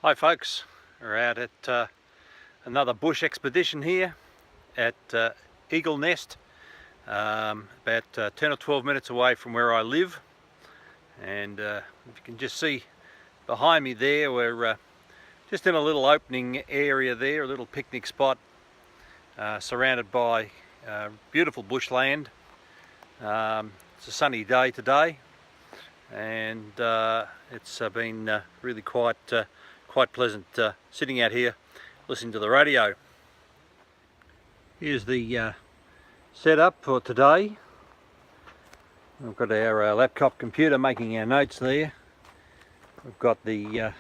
Hi folks, we're out at another bush expedition here at Eagle Nest, about 10 or 12 minutes away from where I live. And if you can just see behind me there, we're just in a little opening area there, a little picnic spot surrounded by beautiful bushland. It's a sunny day today, and it's been really quite pleasant sitting out here listening to the radio. Here's the setup for today. We've got our laptop computer making our notes there. We've got the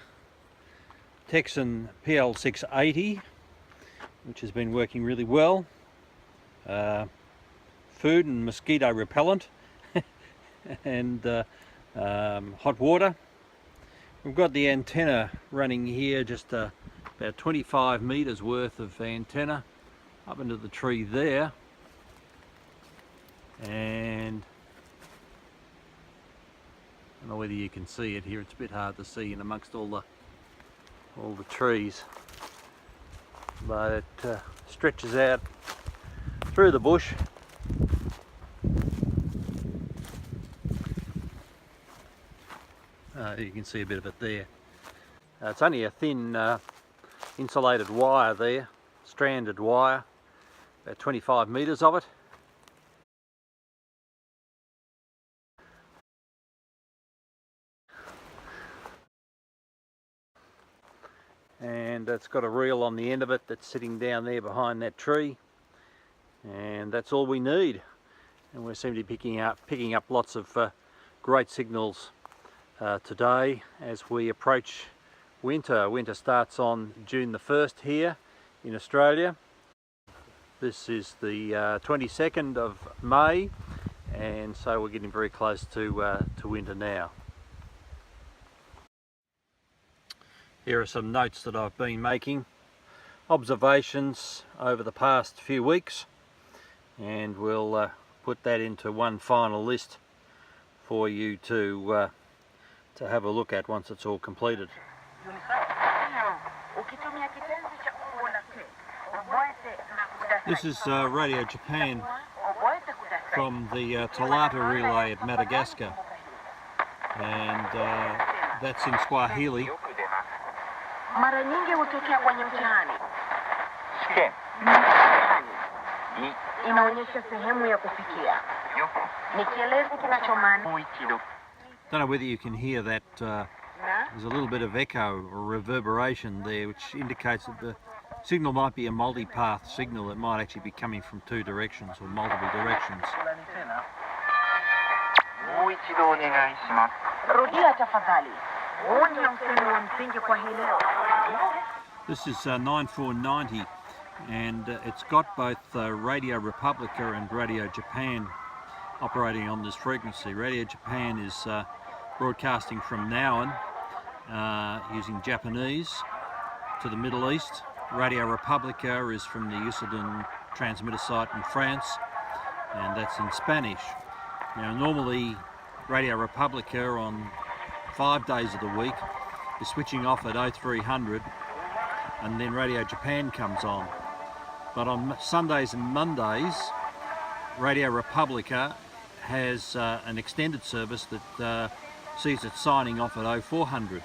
Texan PL680, which has been working really well. Food and mosquito repellent and hot water. We've got the antenna running here, just about 25 meters worth of antenna up into the tree there, and I don't know whether you can see it here. It's a bit hard to see in amongst all the trees, but it stretches out through the bush. You can see a bit of it there. It's only a thin insulated wire there, stranded wire, about 25 meters of it. And it's got a reel on the end of it that's sitting down there behind that tree, and that's all we need. And we seem to be picking up lots of great signals today as we approach winter. Winter starts on June the 1st here in Australia. This is the 22nd of May, and so we're getting very close to winter now. Here are some notes that I've been making, observations over the past few weeks, and we'll put that into one final list for you to have a look at once it's all completed. This is Radio Japan from the Talata relay at Madagascar, and that's in Swahili. Mara nyingi hutokea kwenye mtihani. Inaonyesha sehemu ya kufikia. Ni kielezo kinachomaanisha. Don't know whether you can hear that. There's a little bit of echo or reverberation there, which indicates that the signal might be a multi-path signal. It might actually be coming from two directions or multiple directions. Rudia tafadhali. This is 9490, and it's got both Radio Republica and Radio Japan operating on this frequency. Radio Japan is broadcasting from Nauen using Japanese to the Middle East. Radio Republica is from the Usedom transmitter site in France, and that's in Spanish. Now normally Radio Republica on 5 days of the week is switching off at 0300, and then Radio Japan comes on. But on Sundays and Mondays, Radio Republica has an extended service that sees it signing off at 0400.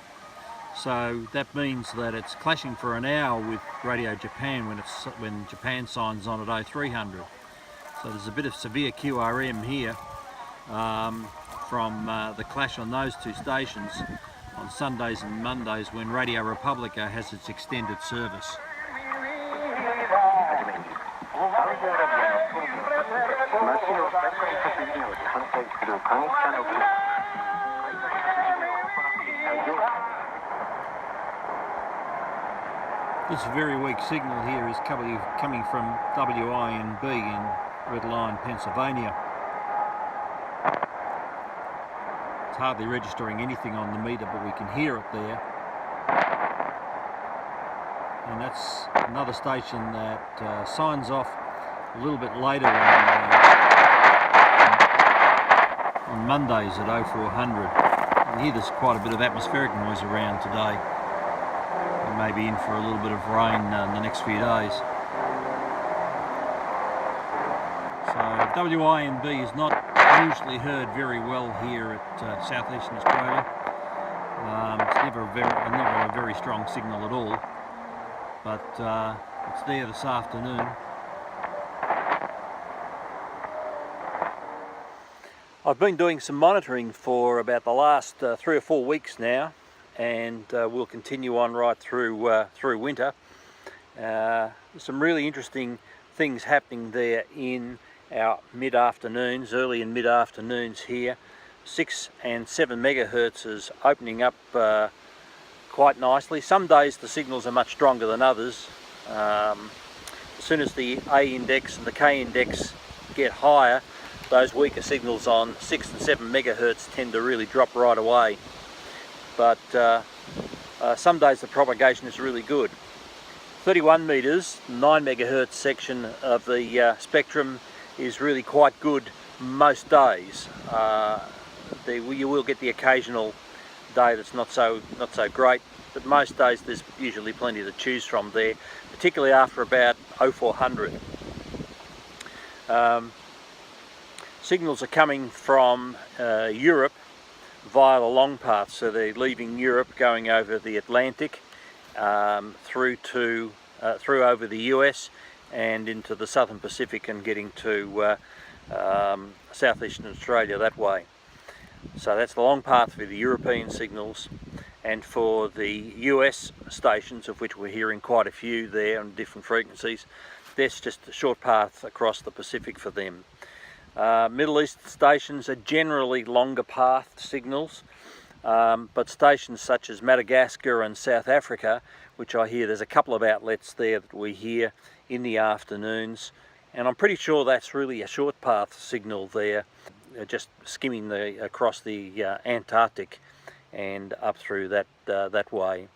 So that means that it's clashing for an hour with Radio Japan when Japan signs on at 0300. So there's a bit of severe QRM here from the clash on those two stations on Sundays and Mondays when Radio Republica has its extended service. This very weak signal here is coming from WINB in Red Lion, Pennsylvania. It's hardly registering anything on the meter, but we can hear it there. And that's another station that signs off a little bit later on Mondays at 0400. And here there's quite a bit of atmospheric noise around today. maybe in for a little bit of rain in the next few days. So WINB is not usually heard very well here at southeastern Australia. It's never a very strong signal at all, but it's there this afternoon. I've been doing some monitoring for about the last 3 or 4 weeks now, and we'll continue on right through winter. Some really interesting things happening there in our mid-afternoons, early and mid-afternoons here. 6 and 7 megahertz is opening up quite nicely. Some days the signals are much stronger than others. As soon as the A index and the K index get higher, those weaker signals on 6 and 7 megahertz tend to really drop right away. But some days the propagation is really good. 31 meters, 9 megahertz section of the spectrum is really quite good most days. You will get the occasional day that's not so great, but most days there's usually plenty to choose from there, particularly after about 0400. Signals are coming from Europe via the long path, so they're leaving Europe, going over the Atlantic, through over the US and into the southern Pacific, and getting to southeastern Australia that way. So that's the long path for the European signals, and for the US stations, of which we're hearing quite a few there on different frequencies, that's just a short path across the Pacific for them. Middle East stations are generally longer path signals, but stations such as Madagascar and South Africa, which I hear there's a couple of outlets there that we hear in the afternoons, and I'm pretty sure that's really a short path signal there, just skimming across the Antarctic and up through that way.